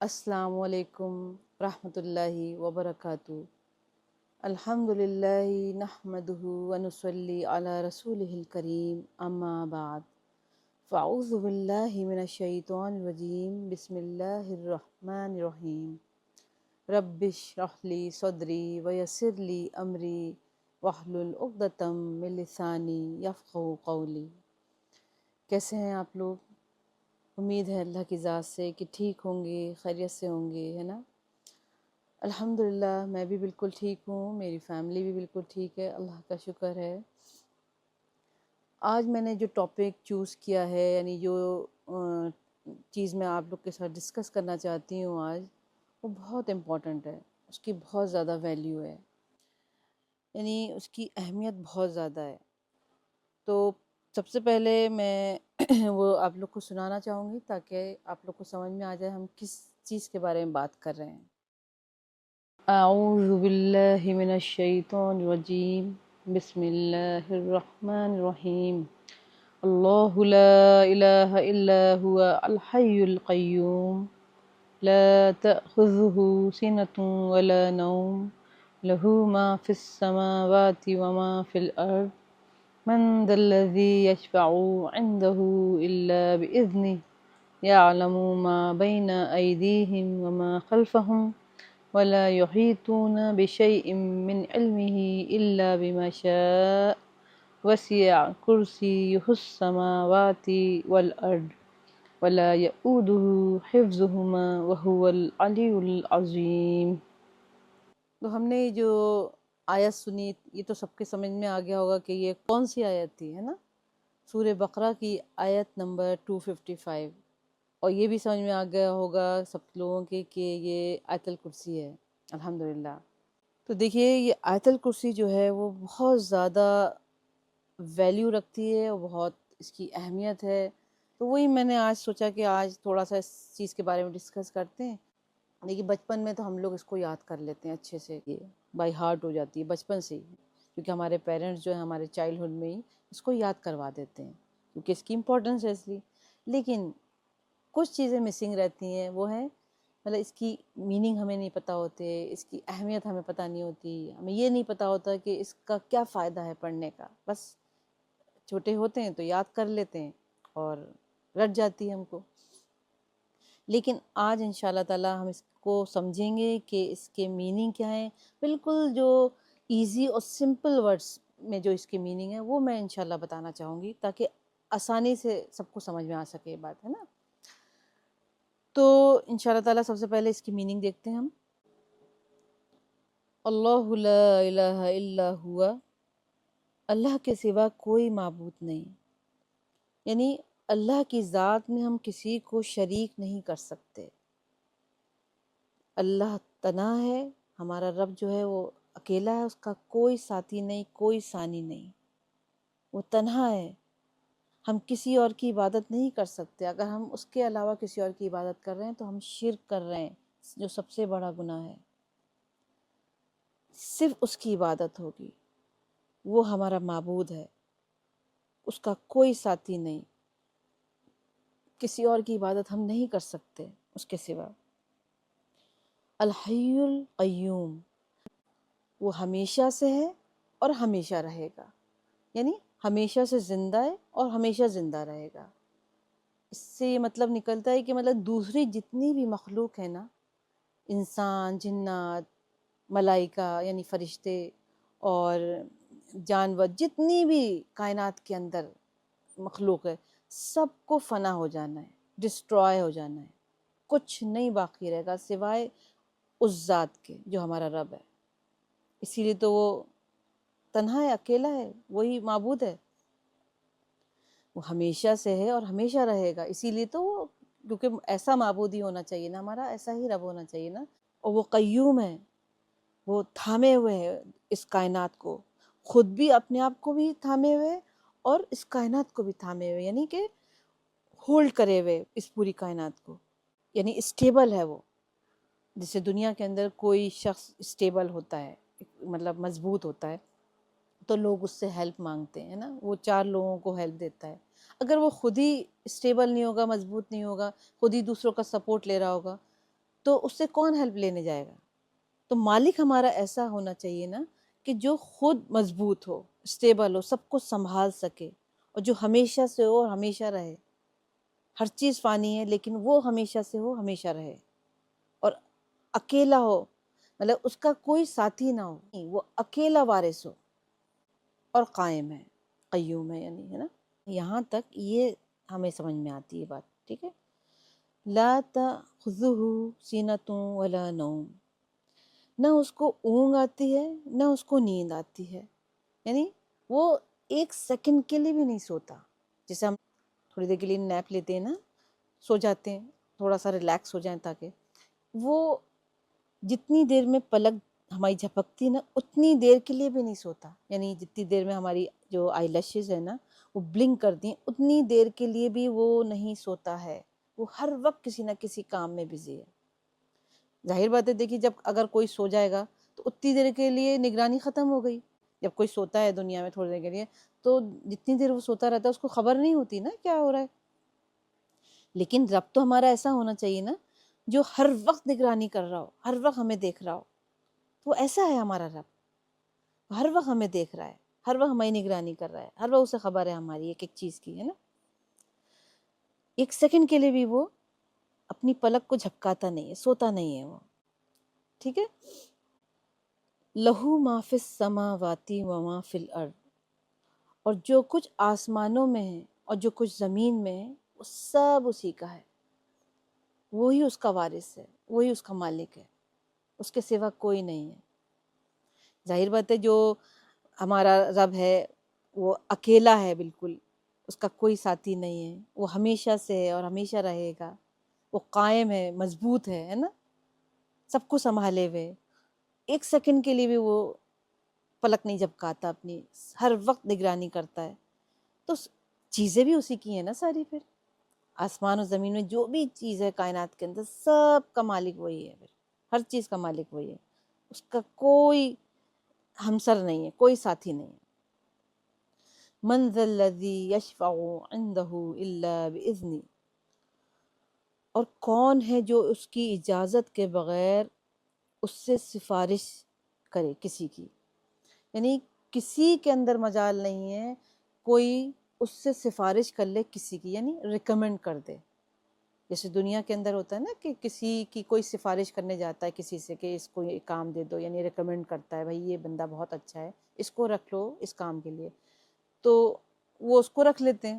السلام علیکم ورحمۃ اللہ وبرکاتہ۔ الحمدللہ نحمدہ ونصلی علی رسولہ الکریم، اما بعد فاعوذ باللہ من الشیطان الرجیم، بسم اللہ الرحمن الرحیم۔ رب اشرح لی صدری ویسر لی امری واحلل عقدۃ من لسانی یفقہوا قولی۔ کیسے ہیں آپ لوگ؟ امید ہے اللہ کی ذات سے کہ ٹھیک ہوں گے، خیریت سے ہوں گے، ہے نا؟ الحمدللہ میں بھی بالکل ٹھیک ہوں، میری فیملی بھی بالکل ٹھیک ہے، اللہ کا شکر ہے۔ آج میں نے جو ٹاپک چوز کیا ہے، یعنی جو چیز میں آپ لوگ کے ساتھ ڈسکس کرنا چاہتی ہوں آج، وہ بہت امپورٹنٹ ہے، اس کی بہت زیادہ ویلیو ہے، یعنی اس کی اہمیت بہت زیادہ ہے۔ تو سب سے پہلے میں وہ آپ لوگ کو سنانا چاہوں گی تاکہ آپ لوگ کو سمجھ میں آ جائے ہم کس چیز کے بارے میں بات کر رہے ہیں۔ اعوذ باللہ من الشیطان الرجیم، بسم اللہ الرحمن الرحیم۔ اللہ لا الہ الا هو الحی القیوم، لا تأخذہ سنة ولا نوم، لہ ما فی السماوات وما فی الارض، من ذا الذی یشفع عنده الا بإذنہ، یعلم ما بین ایدیہم وما خلفہم، ولا يحيطون بشيء من علمه إلا بما شاء، وسع كرسيه السماوات والأرض ولا يؤوده حفظهما وهو العلي العظيم۔ تو ہم نے جو آیت سنی، یہ تو سب کے سمجھ میں آ گیا ہوگا کہ یہ کون سی آیت تھی، ہے نا؟ سورہ بقرہ کی آیت نمبر 255، اور یہ بھی سمجھ میں آ گیا ہوگا سب لوگوں کے کہ یہ آیت الکرسی ہے، الحمدللہ۔ تو دیکھیے، یہ آیت الکرسی جو ہے وہ بہت زیادہ ویلیو رکھتی ہے اور بہت اس کی اہمیت ہے۔ تو وہی میں نے آج سوچا کہ آج تھوڑا سا اس چیز کے بارے میں ڈسکس کرتے ہیں۔ دیکھیے، بچپن میں تو ہم لوگ اس کو یاد کر لیتے ہیں اچھے سے، یہ بائی ہارٹ ہو جاتی ہے بچپن سے ہی، کیونکہ ہمارے پیرنٹس جو ہیں ہمارے چائلڈہڈ میں ہی اس کو یاد کروا دیتے ہیں، کیونکہ اس کی امپورٹنس ہے اس لیے۔ لیکن کچھ چیزیں مسنگ رہتی ہیں، وہ ہیں مطلب اس کی میننگ ہمیں نہیں پتہ ہوتے، اس کی اہمیت ہمیں پتہ نہیں ہوتی، ہمیں یہ نہیں پتہ ہوتا کہ اس کا کیا فائدہ ہے پڑھنے کا۔ بس چھوٹے ہوتے ہیں تو یاد کر لیتے ہیں اور رٹ جاتی ہے ہم کو۔ لیکن آج انشاءاللہ تعالی ہم اس کو سمجھیں گے کہ اس کے میننگ کیا ہیں، بالکل جو ایزی اور سمپل ورڈز میں جو اس کے میننگ ہے وہ میں انشاءاللہ بتانا چاہوں گی تاکہ آسانی سے سب کو سمجھ میں آ سکے یہ بات، ہے نا؟ تو انشاءاللہ تعالی سب سے پہلے اس کی میننگ دیکھتے ہیں ہم۔ اللہ لا الہ الا ہوا، اللہ کے سوا کوئی معبود نہیں، یعنی اللہ کی ذات میں ہم کسی کو شریک نہیں کر سکتے۔ اللہ تنہا ہے، ہمارا رب جو ہے وہ اکیلا ہے، اس کا کوئی ساتھی نہیں، کوئی ثانی نہیں، وہ تنہا ہے۔ ہم کسی اور کی عبادت نہیں کر سکتے۔ اگر ہم اس کے علاوہ کسی اور کی عبادت کر رہے ہیں تو ہم شرک کر رہے ہیں، جو سب سے بڑا گناہ ہے۔ صرف اس کی عبادت ہوگی، وہ ہمارا معبود ہے، اس کا کوئی ساتھی نہیں، کسی اور کی عبادت ہم نہیں کر سکتے اس کے سوا۔ الحی القیوم، وہ ہمیشہ سے ہے اور ہمیشہ رہے گا، یعنی ہمیشہ سے زندہ ہے اور ہمیشہ زندہ رہے گا۔ اس سے یہ مطلب نکلتا ہے کہ مطلب دوسری جتنی بھی مخلوق ہے نا، انسان، جنات، ملائکہ یعنی فرشتے اور جانور، جتنی بھی کائنات کے اندر مخلوق ہے، سب کو فنا ہو جانا ہے، ڈسٹرائے ہو جانا ہے، کچھ نہیں باقی رہے گا سوائے اس ذات کے جو ہمارا رب ہے۔ اسی لیے تو وہ تنہا ہے، اکیلا ہے، وہی معبود ہے، وہ ہمیشہ سے ہے اور ہمیشہ رہے گا۔ اسی لیے تو وہ، کیونکہ ایسا معبود ہی ہونا چاہیے نا ہمارا، ایسا ہی رب ہونا چاہیے نا۔ اور وہ قیوم ہے، وہ تھامے ہوئے ہے اس کائنات کو، خود بھی اپنے آپ کو بھی تھامے ہوئے اور اس کائنات کو بھی تھامے ہوئے، یعنی کہ ہولڈ کرے ہوئے اس پوری کائنات کو، یعنی اسٹیبل ہے وہ۔ جیسے دنیا کے اندر کوئی شخص اسٹیبل ہوتا ہے، مطلب مضبوط ہوتا ہے، تو لوگ اس سے ہیلپ مانگتے ہیں نا، وہ چار لوگوں کو ہیلپ دیتا ہے۔ اگر وہ خود ہی اسٹیبل نہیں ہوگا، مضبوط نہیں ہوگا، خود ہی دوسروں کا سپورٹ لے رہا ہوگا، تو اس سے کون ہیلپ لینے جائے گا؟ تو مالک ہمارا ایسا ہونا چاہیے نا کہ جو خود مضبوط ہو، اسٹیبل ہو، سب کو سنبھال سکے، اور جو ہمیشہ سے ہو اور ہمیشہ رہے۔ ہر چیز فانی ہے لیکن وہ ہمیشہ سے ہو، ہمیشہ رہے، اور اکیلا ہو، مطلب اس کا کوئی ساتھی نہ ہو، وہ اکیلا وارث ہو اور قائم ہے، قیوم ہے، یعنی ہے نا۔ یہاں تک یہ ہمیں سمجھ میں آتی ہے بات، ٹھیک ہے۔ لا تأخذہ سینۃ ولا نوم، نہ اس کو اونگ آتی ہے نہ اس کو نیند آتی ہے، یعنی وہ ایک سیکنڈ کے لیے بھی نہیں سوتا۔ جیسے ہم تھوڑی دیر کے لیے نیپ لیتے ہیں نا، سو جاتے ہیں، تھوڑا سا ریلیکس ہو جائیں، تاکہ وہ جتنی دیر میں پلک ہماری جھپکتی نا اتنی دیر کے لیے بھی نہیں سوتا، یعنی جتنی دیر میں ہماری جو آئی لیشز ہے نا وہ بلنک کرتی ہیں اتنی دیر کے لیے بھی وہ نہیں سوتا ہے، وہ ہر وقت کسی نہ کسی کام میں بزی ہے۔ ظاہر بات ہے، دیکھیے جب اگر کوئی سو جائے گا تو اتنی دیر کے لیے نگرانی ختم ہو گئی۔ جب کوئی سوتا ہے دنیا میں تھوڑی دیر کے لیے تو جتنی دیر وہ سوتا رہتا ہے اس کو خبر نہیں ہوتی نا کیا ہو رہا ہے۔ لیکن رب تو ہمارا ایسا ہونا چاہیے نا جو ہر وقت نگرانی کر رہا ہو، ہر وقت ہمیں دیکھ رہا ہو، تو ایسا ہے ہمارا رب، ہر وقت ہمیں دیکھ رہا ہے، ہر وقت ہماری نگرانی کر رہا ہے، ہر وقت اسے خبر ہے ہماری ایک ایک چیز کی، ہے نا۔ ایک سیکنڈ کے لیے بھی وہ اپنی پلک کو جھپکاتا نہیں ہے، سوتا نہیں ہے وہ، ٹھیک ہے۔ لہو ما فی السماوات و ما فی الارض، اور جو کچھ آسمانوں میں ہے اور جو کچھ زمین میں ہے وہ سب اسی کا ہے، وہی اس کا وارث ہے، وہی اس کا مالک ہے، اس کے سوا کوئی نہیں ہے۔ ظاہر بات ہے جو ہمارا رب ہے وہ اکیلا ہے بالکل، اس کا کوئی ساتھی نہیں ہے، وہ ہمیشہ سے ہے اور ہمیشہ رہے گا، وہ قائم ہے، مضبوط ہے نا، سب کو سنبھالے ہوئے، ایک سیکنڈ کے لیے بھی وہ پلک نہیں جھپکاتا اپنی، ہر وقت نگرانی کرتا ہے۔ تو چیزیں بھی اسی کی ہیں نا ساری، پھر آسمان و زمین میں جو بھی چیز ہے کائنات کے اندر سب کا مالک وہی ہے، پھر ہر چیز کا مالک وہی ہے، اس کا کوئی ہمسر نہیں ہے، کوئی ساتھی نہیں ہے۔ من ذا الذی یشفع عندہ الا باذنہ، اور کون ہے جو اس کی اجازت کے بغیر اس سے سفارش کرے کسی کی، یعنی کسی کے اندر مجال نہیں ہے کوئی اس سے سفارش کر لے کسی کی، یعنی ریکمینڈ کر دے۔ جیسے دنیا کے اندر ہوتا ہے نا کہ کسی کی کوئی سفارش کرنے جاتا ہے کسی سے کہ اس کو یہ کام دے دو، یعنی ریکمینڈ کرتا ہے، بھائی یہ بندہ بہت اچھا ہے، اس کو رکھ لو اس کام کے لیے، تو وہ اس کو رکھ لیتے ہیں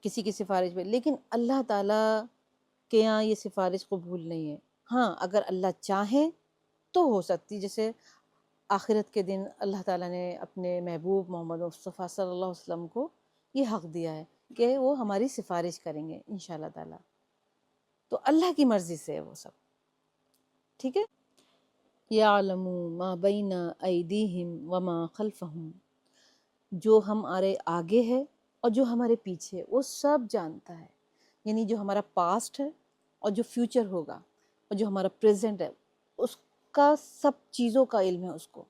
کسی کی سفارش پہ۔ لیکن اللہ تعالیٰ کے یہاں یہ سفارش قبول نہیں ہے۔ ہاں اگر اللہ چاہیں تو ہو سکتی، جیسے آخرت کے دن اللہ تعالیٰ نے اپنے محبوب محمد مصطفیٰ صلی اللہ علیہ وسلم کو یہ حق دیا ہے کہ وہ ہماری سفارش کریں گے انشاءاللہ تعالیٰ، تو اللہ کی مرضی سے ہے وہ سب، ٹھیک ہے۔ یعلم ما بین ایدیہم وما خلفہم، جو ہمارے آگے ہے اور جو ہمارے پیچھے ہے وہ سب جانتا ہے، یعنی جو ہمارا پاسٹ ہے اور جو فیوچر ہوگا اور جو ہمارا پریزنٹ ہے اس کا سب چیزوں کا علم ہے اس کو،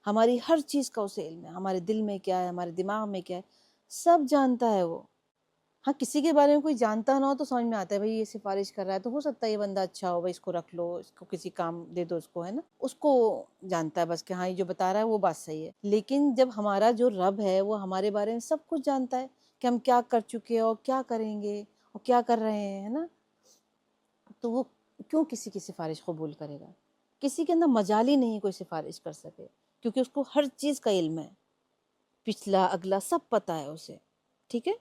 ہماری ہر چیز کا اسے علم ہے، ہمارے دل میں کیا ہے، ہمارے دماغ میں کیا ہے، سب جانتا ہے وہ۔ ہاں کسی کے بارے میں کوئی جانتا نہ ہو تو سمجھ میں آتا ہے بھائی یہ سفارش کر رہا ہے تو ہو سکتا ہے یہ بندہ اچھا ہو، بھائی اس کو رکھ لو، اس کو کسی کام دے دو، اس کو ہے نا، اس کو جانتا ہے بس کہ ہاں یہ جو بتا رہا ہے وہ بات صحیح ہے۔ لیکن جب ہمارا جو رب ہے وہ ہمارے بارے میں سب کچھ جانتا ہے کہ ہم کیا کر چکے ہیں اور کیا کریں گے اور کیا کر رہے ہیں، ہے نا، تو وہ کیوں کسی کی سفارش قبول کرے گا؟ کسی کے اندر مجال ہی نہیں کوئی سفارش کر سکے، کیونکہ اس کو ہر چیز کا علم ہے، پچھلا اگلا سب پتہ ہے اسے، ٹھیک ہے۔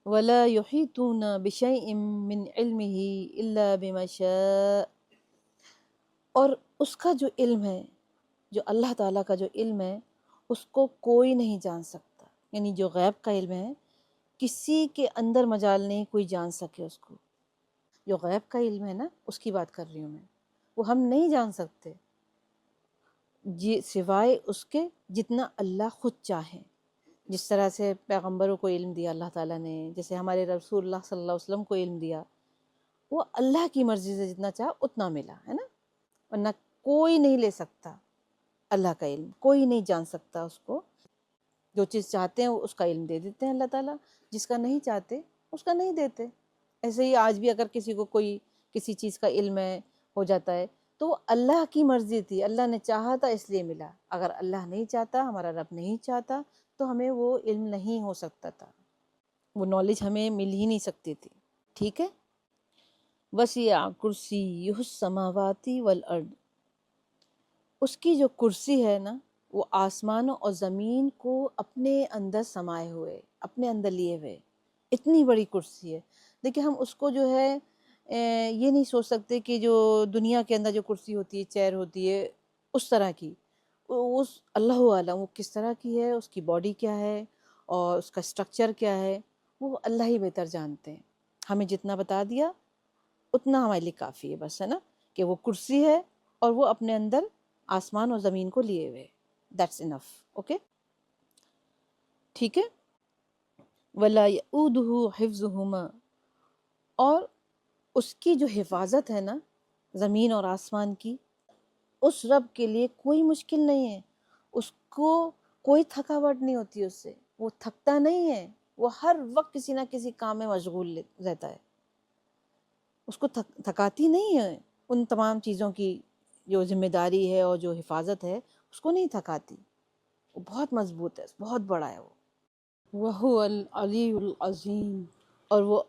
وَلَا يُحِيطُونَ بِشَيْءٍ مِّنْ عِلْمِهِ إِلَّا بِمَا شَاءَ، اور اس کا جو علم ہے، جو اللہ تعالیٰ کا جو علم ہے اس کو کوئی نہیں جان سکتا، یعنی جو غیب کا علم ہے کسی کے اندر مجال نہیں کوئی جان سکے اس کو، جو غیب کا علم ہے نا اس کی بات کر رہی ہوں میں، وہ ہم نہیں جان سکتے جی سوائے اس کے جتنا اللہ خود چاہے، جس طرح سے پیغمبروں کو علم دیا اللہ تعالیٰ نے، جیسے ہمارے رسول اللہ صلی اللہ علیہ وسلم کو علم دیا، وہ اللہ کی مرضی سے جتنا چاہا اتنا ملا ہے نا، ورنہ کوئی نہیں لے سکتا اللہ کا علم، کوئی نہیں جان سکتا اس کو، جو چیز چاہتے ہیں اس کا علم دے دیتے ہیں اللہ تعالیٰ، جس کا نہیں چاہتے اس کا نہیں دیتے۔ ایسے ہی آج بھی اگر کسی کو کوئی کسی چیز کا علم ہے ہو جاتا ہے، تو وہ اللہ کی مرضی تھی، اللہ نے چاہا تھا اس لیے ملا، اگر اللہ نہیں چاہتا، ہمارا رب نہیں چاہتا تو ہمیں وہ علم نہیں ہو سکتا تھا، وہ نالج ہمیں مل ہی نہیں سکتی تھی. ٹھیک ہے. وسیع کرسیہ السماوات والارض، اس کی جو کرسی ہے نا وہ آسمانوں اور زمین کو اپنے اندر سمائے ہوئے، اپنے اندر لیے ہوئے، اتنی بڑی کرسی ہے. دیکھیں ہم اس کو جو ہے یہ نہیں سوچ سکتے کہ جو دنیا کے اندر جو کرسی ہوتی ہے، چیئر ہوتی ہے، اس طرح کی، اس اللہ عالم وہ کس طرح کی ہے، اس کی باڈی کیا ہے اور اس کا سٹرکچر کیا ہے، وہ اللہ ہی بہتر جانتے ہیں. ہمیں جتنا بتا دیا اتنا ہمارے لیے کافی ہے بس، ہے نا، کہ وہ کرسی ہے اور وہ اپنے اندر آسمان اور زمین کو لیے ہوئے. That's enough. اوکے. ٹھیک ہے. وَلَا يَؤُودُهُ حِفْظُهُمَا، اور اس کی جو حفاظت ہے نا زمین اور آسمان کی، اس رب کے لیے کوئی مشکل نہیں ہے، اس کو کوئی تھکاوٹ نہیں ہوتی اس سے، وہ تھکتا نہیں ہے، وہ ہر وقت کسی نہ کسی کام میں مشغول رہتا ہے، اس کو تھکاتی نہیں ہے. ان تمام چیزوں کی جو ذمہ داری ہے اور جو حفاظت ہے اس کو نہیں تھکاتی، وہ بہت مضبوط ہے، بہت بڑا ہے وہ. وَهُوَ الْعَلِيُّ الْعَظِيمُ، اور وہ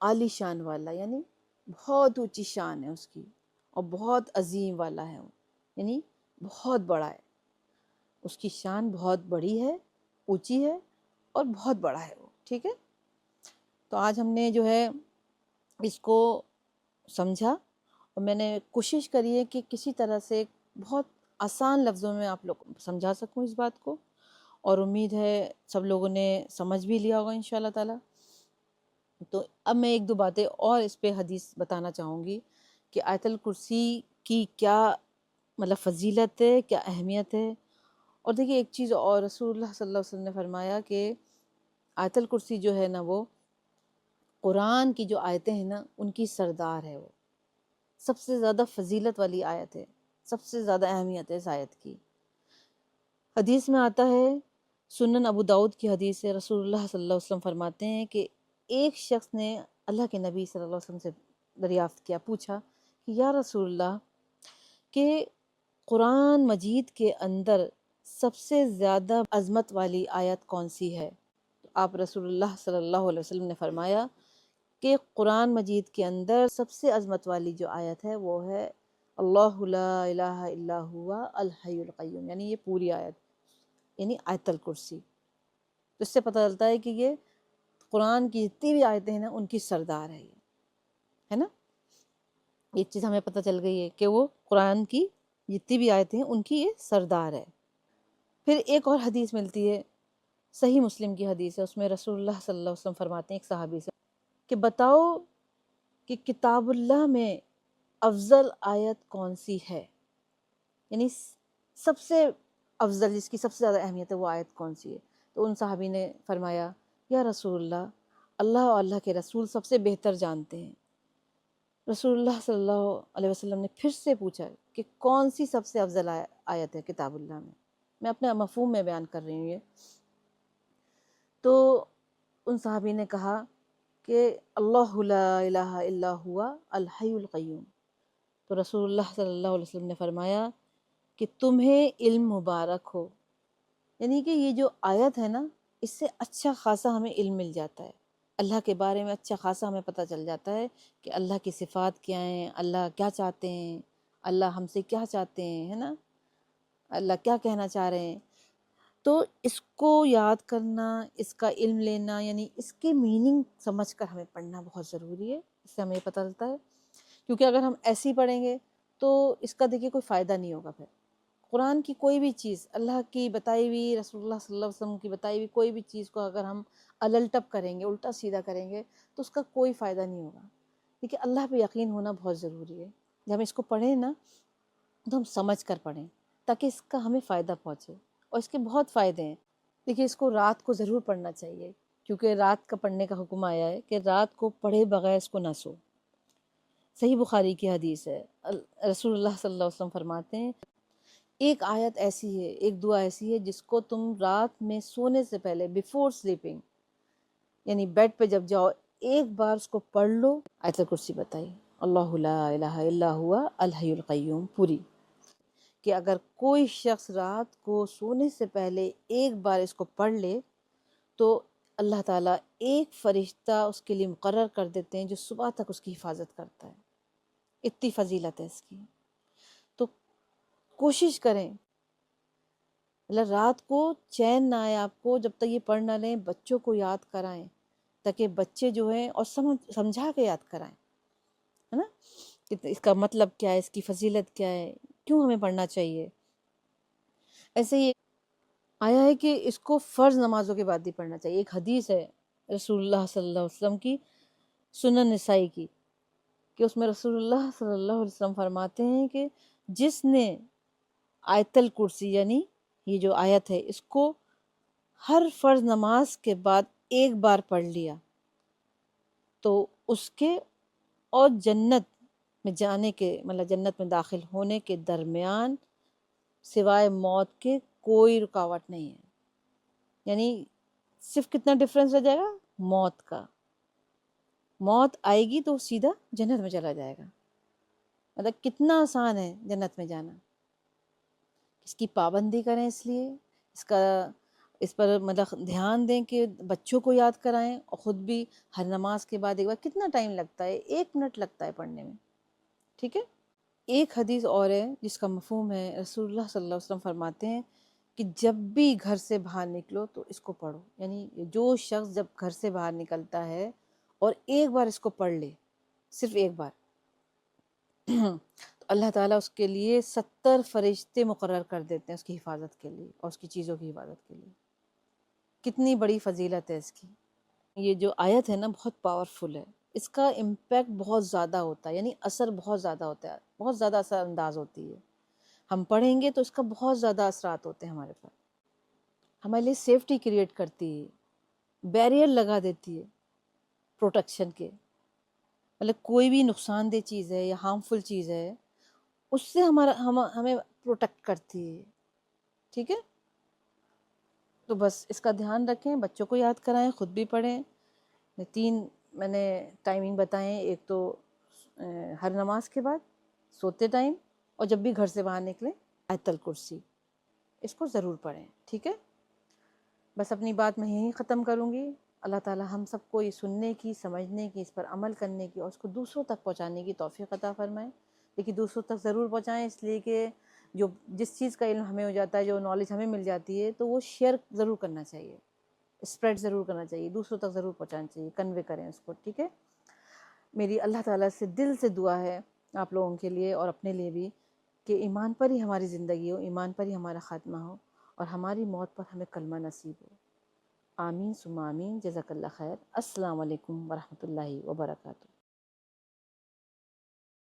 عالی شان والا، یعنی بہت اونچی شان ہے اس کی، اور بہت عظیم والا ہے وہ، یعنی بہت بڑا ہے، اس کی شان بہت بڑی ہے، اونچی ہے اور بہت بڑا ہے وہ. ٹھیک ہے. تو آج ہم نے جو ہے اس کو سمجھا، اور میں نے کوشش کری ہے کہ کسی طرح سے بہت آسان لفظوں میں آپ لوگ کو سمجھا سکوں اس بات کو، اور امید ہے سب لوگوں نے سمجھ بھی لیا ہوگا انشاءاللہ تعالی. تو اب میں ایک دو باتیں اور اس پہ حدیث بتانا چاہوں گی کہ آیت الکرسی کی کیا مطلب فضیلت ہے، کیا اہمیت ہے. اور دیکھیے ایک چیز اور، رسول اللہ صلی اللہ علیہ وسلم نے فرمایا کہ آیت الکرسی جو ہے نا وہ قرآن کی جو آیتیں ہیں نا ان کی سردار ہے، وہ سب سے زیادہ فضیلت والی آیت ہے، سب سے زیادہ اہمیت ہے اس آیت کی. حدیث میں آتا ہے، سنن ابو داؤد کی حدیث ہے، رسول اللہ صلی اللہ علیہ وسلم فرماتے ہیں کہ ایک شخص نے اللہ کے نبی صلی اللہ علیہ وسلم سے دریافت کیا، پوچھا کہ یا رسول اللہ کہ قرآن مجید کے اندر سب سے زیادہ عظمت والی آیت کون سی ہے؟ تو آپ رسول اللہ صلی اللہ علیہ وسلم نے فرمایا کہ قرآن مجید کے اندر سب سے عظمت والی جو آیت ہے وہ ہے اللہ لا الہ الا ہوا الحی القیوم، یعنی یہ پوری آیت، یعنی آیت الکرسی. تو اس سے پتہ چلتا ہے کہ یہ قرآن کی جتنی بھی آیتیں ہیں نا ان کی سردار ہے یہ، ہے نا. ایک چیز ہمیں پتہ چل گئی ہے کہ وہ قرآن کی جتنی بھی آیتیں ہیں ان کی یہ سردار ہے. پھر ایک اور حدیث ملتی ہے، صحیح مسلم کی حدیث ہے، اس میں رسول اللہ صلی اللہ علیہ وسلم فرماتے ہیں ایک صحابی سے کہ بتاؤ کہ کتاب اللہ میں افضل آیت کون سی ہے، یعنی سب سے افضل جس کی سب سے زیادہ اہمیت ہے وہ آیت کون سی ہے. تو ان صحابی نے فرمایا یا رسول اللہ، اللہ اور اللہ کے رسول سب سے بہتر جانتے ہیں. رسول اللہ صلی اللہ علیہ وسلم نے پھر سے پوچھا کہ کون سی سب سے افضل آیت ہے کتاب اللہ میں اپنے مفہوم میں بیان کر رہی ہوں یہ. تو ان صحابی نے کہا کہ اللہ لا الہ الا ہوا الحی القیوم. تو رسول اللہ صلی اللہ علیہ وسلم نے فرمایا کہ تمہیں علم مبارک ہو، یعنی کہ یہ جو آیت ہے نا اس سے اچھا خاصا ہمیں علم مل جاتا ہے، اللہ کے بارے میں اچھا خاصا ہمیں پتہ چل جاتا ہے کہ اللہ کی صفات کیا ہیں، اللہ کیا چاہتے ہیں، اللہ ہم سے کیا چاہتے ہیں، ہے نا، اللہ کیا کہنا چاہ رہے ہیں. تو اس کو یاد کرنا، اس کا علم لینا، یعنی اس کے میننگ سمجھ کر ہمیں پڑھنا بہت ضروری ہے. اس سے ہمیں پتہ چلتا ہے، کیونکہ اگر ہم ایسے ہی پڑھیں گے تو اس کا دیکھیے کوئی فائدہ نہیں ہوگا. پھر قرآن کی کوئی بھی چیز، اللہ کی بتائی ہوئی، رسول اللہ صلی اللہ علیہ وسلم کی بتائی ہوئی کوئی بھی چیز کو اگر ہم الٹپ کریں گے، الٹا سیدھا کریں گے تو اس کا کوئی فائدہ نہیں ہوگا. دیکھیے اللہ پہ یقین ہونا بہت ضروری ہے. جب ہم اس کو پڑھیں نا تو ہم سمجھ کر پڑھیں تاکہ اس کا ہمیں فائدہ پہنچے، اور اس کے بہت فائدے ہیں. دیکھیے اس کو رات کو ضرور پڑھنا چاہیے، کیونکہ رات کا پڑھنے کا حکم آیا ہے کہ رات کو پڑھے بغیر اس کو نہ سو. صحیح بخاری کی حدیث ہے، رسول اللہ صلی اللہ علیہ وسلم فرماتے ہیں ایک آیت ایسی ہے، ایک دعا ایسی ہے جس کو تم رات میں سونے سے پہلے بیفور سلیپنگ، یعنی بیڈ پہ جب جاؤ ایک بار اس کو پڑھ لو. آیت الکرسی بتائی، اللہ لا الہ الا ہوا الحی القیوم پوری، کہ اگر کوئی شخص رات کو سونے سے پہلے ایک بار اس کو پڑھ لے تو اللہ تعالیٰ ایک فرشتہ اس کے لیے مقرر کر دیتے ہیں جو صبح تک اس کی حفاظت کرتا ہے. اتنی فضیلت ہے اس کی. تو کوشش کریں، مطلب رات کو چین نہ آئے آپ کو جب تک یہ پڑھ نہ لیں، بچوں کو یاد کرائیں تاکہ بچے جو ہیں اور سمجھا کے یاد کرائیں، ہے نا، کہ اس کا مطلب کیا ہے، اس کی فضیلت کیا ہے، کیوں ہمیں پڑھنا چاہیے. ایسے ہی آیا ہے کہ اس کو فرض نمازوں کے بعد ہی پڑھنا چاہیے. ایک حدیث ہے رسول اللہ صلی اللہ علیہ وسلم کی، سنن نسائی کی، کہ اس میں رسول اللہ صلی اللہ علیہ وسلم فرماتے ہیں کہ جس نے آیت الکرسی یعنی یہ جو آیت ہے اس کو ہر فرض نماز کے بعد ایک بار پڑھ لیا تو اس کے اور جنت میں جانے کے، مطلب جنت میں داخل ہونے کے درمیان سوائے موت کے کوئی رکاوٹ نہیں ہے. یعنی صرف کتنا ڈفرینس رہ جائے گا، موت کا. موت آئے گی تو سیدھا جنت میں چلا جائے گا. مطلب کتنا آسان ہے جنت میں جانا. اس کی پابندی کریں، اس پر مطلب دھیان دیں کہ بچوں کو یاد کرائیں اور خود بھی ہر نماز کے بعد ایک بار. کتنا ٹائم لگتا ہے؟ 1 منٹ لگتا ہے پڑھنے میں. ٹھیک ہے. ایک حدیث اور ہے جس کا مفہوم ہے، رسول اللہ صلی اللہ علیہ وسلم فرماتے ہیں کہ جب بھی گھر سے باہر نکلو تو اس کو پڑھو. یعنی جو شخص جب گھر سے باہر نکلتا ہے اور ایک بار اس کو پڑھ لے، صرف ایک بار، تو اللہ تعالیٰ اس کے لیے 70 فرشتے مقرر کر دیتے ہیں اس کی حفاظت کے لیے اور اس کی چیزوں کی حفاظت کے لیے. کتنی بڑی فضیلت ہے اس کی. یہ جو آیت ہے نا بہت پاورفل ہے. اس کا امپیکٹ بہت زیادہ ہوتا ہے، یعنی اثر بہت زیادہ ہوتا ہے، بہت زیادہ اثر انداز ہوتی ہے. ہم پڑھیں گے تو اس کا بہت زیادہ اثرات ہوتے ہیں ہمارے پاس. ہمارے لیے سیفٹی کریٹ کرتی ہے، بیریئر لگا دیتی ہے پروٹیکشن کے. مطلب کوئی بھی نقصان دہ چیز ہے یا ہارمفل چیز ہے اس سے ہمیں پروٹیکٹ کرتی ہے. ٹھیک ہے. تو بس اس کا دھیان رکھیں، بچوں کو یاد کرائیں، خود بھی پڑھیں. 3 میں نے ٹائمنگ بتائیں، ایک تو ہر نماز کے بعد، سوتے ٹائم، اور جب بھی گھر سے باہر نکلیں آیت الکرسی اس کو ضرور پڑھیں. ٹھیک ہے. بس اپنی بات میں یہیں ختم کروں گی. اللہ تعالی ہم سب کو یہ سننے کی، سمجھنے کی، اس پر عمل کرنے کی اور اس کو دوسروں تک پہنچانے کی توفیق عطا فرمائے. لیکن دوسروں تک ضرور پہنچائیں، اس لیے کہ جس چیز کا علم ہمیں ہو جاتا ہے، جو نالج ہمیں مل جاتی ہے، تو وہ شیئر ضرور کرنا چاہیے، اسپریڈ ضرور کرنا چاہیے، دوسروں تک ضرور پہنچانا چاہیے، کنوے کریں اس کو. ٹھیک ہے. میری اللہ تعالیٰ سے دل سے دعا ہے آپ لوگوں کے لیے اور اپنے لیے بھی کہ ایمان پر ہی ہماری زندگی ہو، ایمان پر ہی ہمارا خاتمہ ہو اور ہماری موت پر ہمیں کلمہ نصیب ہو. آمین ثم آمین. جزاک اللہ خیر. السلام علیکم ورحمۃ اللہ وبرکاتہ.